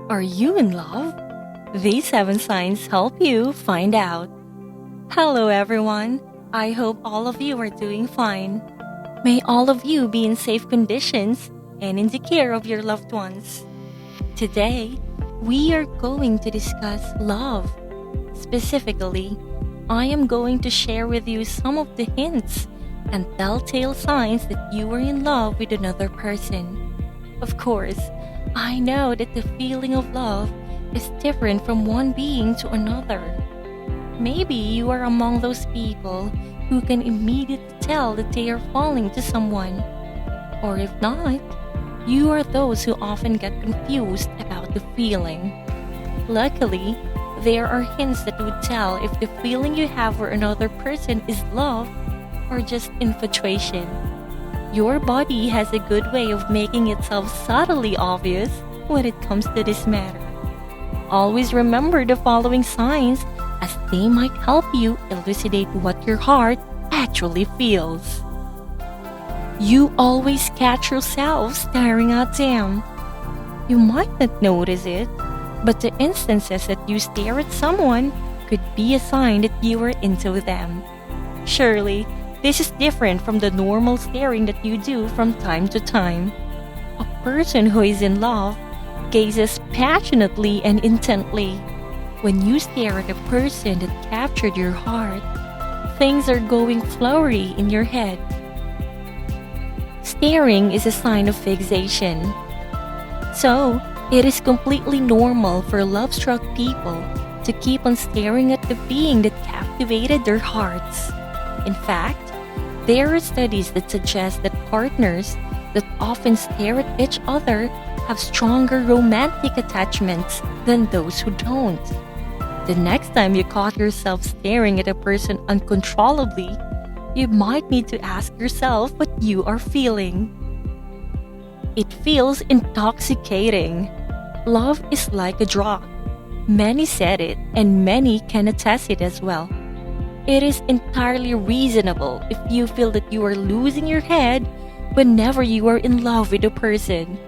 Are you in love? These 7 signs help you find out. Hello, everyone. I hope all of you are doing fine. May all of you be in safe conditions and in the care of your loved ones. Today, we are going to discuss love. Specifically, I am going to share with you some of the hints and telltale signs that you are in love with another person. Of course, I know that the feeling of love is different from one being to another. Maybe you are among those people who can immediately tell that they are falling to someone. Or if not, you are those who often get confused about the feeling. Luckily, there are hints that would tell if the feeling you have for another person is love or just infatuation. Your body has a good way of making itself subtly obvious when it comes to this matter. Always remember the following signs as they might help you elucidate what your heart actually feels. You always catch yourself staring at them. You might not notice it, but the instances that you stare at someone could be a sign that you are into them. Surely, this is different from the normal staring that you do from time to time. A person who is in love gazes passionately and intently. When you stare at a person that captured your heart, things are going flowery in your head. Staring is a sign of fixation. So, it is completely normal for love-struck people to keep on staring at the being that captivated their hearts. In fact, there are studies that suggest that partners that often stare at each other have stronger romantic attachments than those who don't. The next time you caught yourself staring at a person uncontrollably, you might need to ask yourself what you are feeling. It feels intoxicating. Love is like a drug. Many said it, and many can attest it as well. It is entirely reasonable if you feel that you are losing your head whenever you are in love with a person.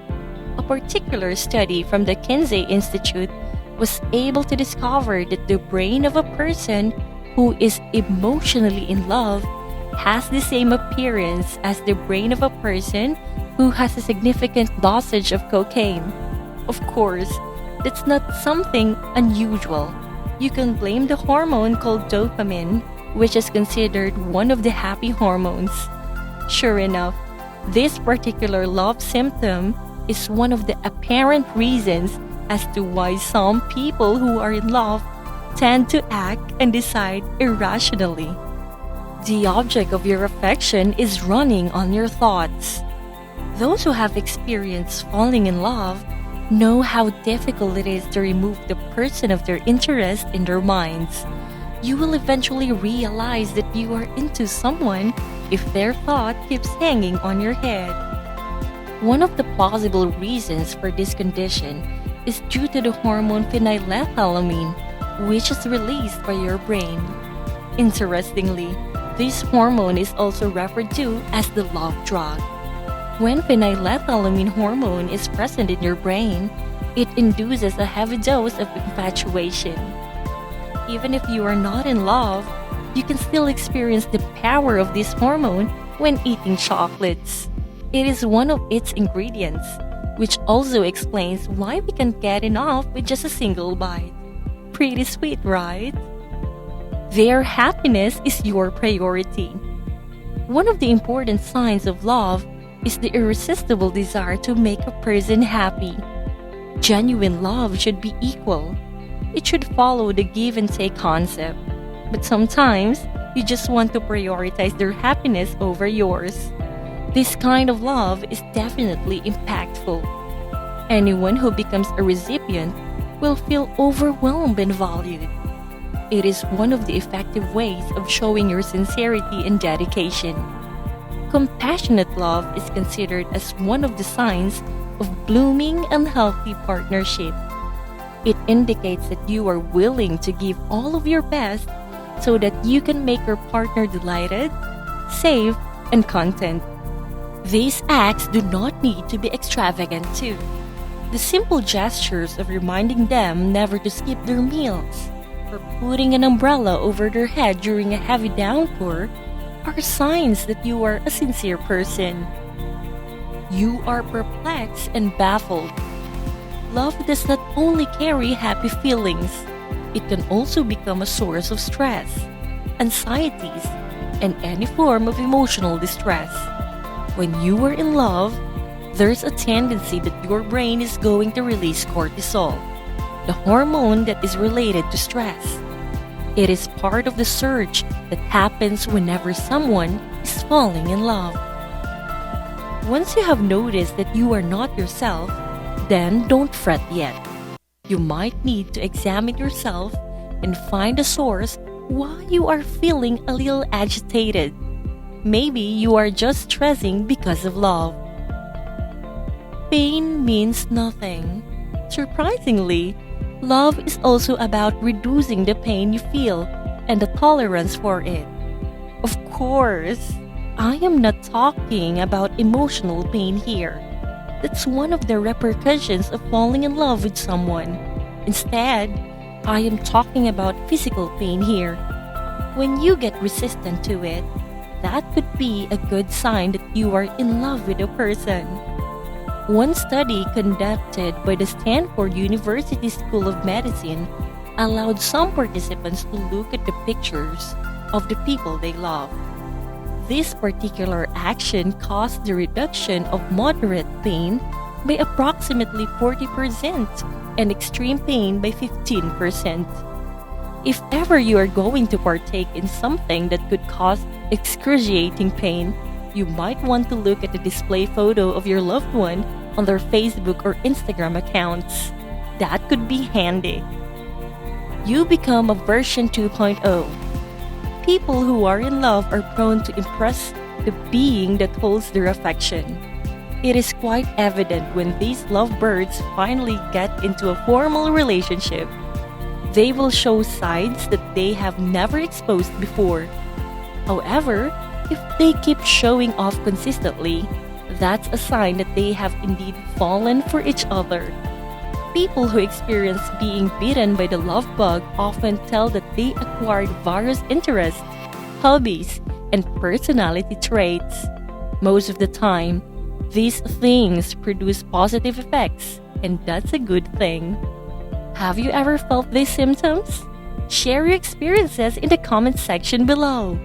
A particular study from the Kinsey Institute was able to discover that the brain of a person who is emotionally in love has the same appearance as the brain of a person who has a significant dosage of cocaine. Of course, that's not something unusual. You can blame the hormone called dopamine, which is considered one of the happy hormones. Sure enough, this particular love symptom is one of the apparent reasons as to why some people who are in love tend to act and decide irrationally. The object of your affection is running on your thoughts. Those who have experienced falling in love know how difficult it is to remove the person of their interest in their minds. You will eventually realize that you are into someone if their thought keeps hanging on your head. One of the possible reasons for this condition is due to the hormone phenylethylamine, which is released by your brain. Interestingly, this hormone is also referred to as the love drug. When phenylethylamine hormone is present in your brain, it induces a heavy dose of infatuation. Even if you are not in love, you can still experience the power of this hormone when eating chocolates. It is one of its ingredients, which also explains why we can't get enough with just a single bite. Pretty sweet, right? Their happiness is your priority. One of the important signs of love is the irresistible desire to make a person happy. Genuine love should be equal. It should follow the give and take concept. But sometimes, you just want to prioritize their happiness over yours. This kind of love is definitely impactful. Anyone who becomes a recipient will feel overwhelmed and valued. It is one of the effective ways of showing your sincerity and dedication. Compassionate love is considered as one of the signs of blooming and healthy partnership. It indicates that you are willing to give all of your best so that you can make your partner delighted, safe, and content. These acts do not need to be extravagant too. The simple gestures of reminding them never to skip their meals, or putting an umbrella over their head during a heavy downpour, are signs that you are a sincere person. You are perplexed and baffled. Love does not only carry happy feelings, it can also become a source of stress, anxieties, and any form of emotional distress. When you are in love, there's a tendency that your brain is going to release cortisol, the hormone that is related to stress. It is part of the surge that happens whenever someone is falling in love. Once you have noticed that you are not yourself, then don't fret yet. You might need to examine yourself and find a source why you are feeling a little agitated. Maybe you are just stressing because of love. Pain means nothing. Surprisingly, love is also about reducing the pain you feel and the tolerance for it. Of course, I am not talking about emotional pain here. That's one of the repercussions of falling in love with someone. Instead, I am talking about physical pain here. When you get resistant to it, that could be a good sign that you are in love with a person. One study conducted by the Stanford University School of Medicine allowed some participants to look at the pictures of the people they love. This particular action caused the reduction of moderate pain by approximately 40% and extreme pain by 15%. If ever you are going to partake in something that could cause excruciating pain, you might want to look at the display photo of your loved one on their Facebook or Instagram accounts. That could be handy. You become a version 2.0. People who are in love are prone to impress the being that holds their affection. It is quite evident when these lovebirds finally get into a formal relationship. They will show sides that they have never exposed before. However, if they keep showing off consistently, that's a sign that they have indeed fallen for each other. People who experience being bitten by the love bug often tell that they acquired various interests, hobbies, and personality traits. Most of the time, these things produce positive effects, and that's a good thing. Have you ever felt these symptoms? Share your experiences in the comment section below.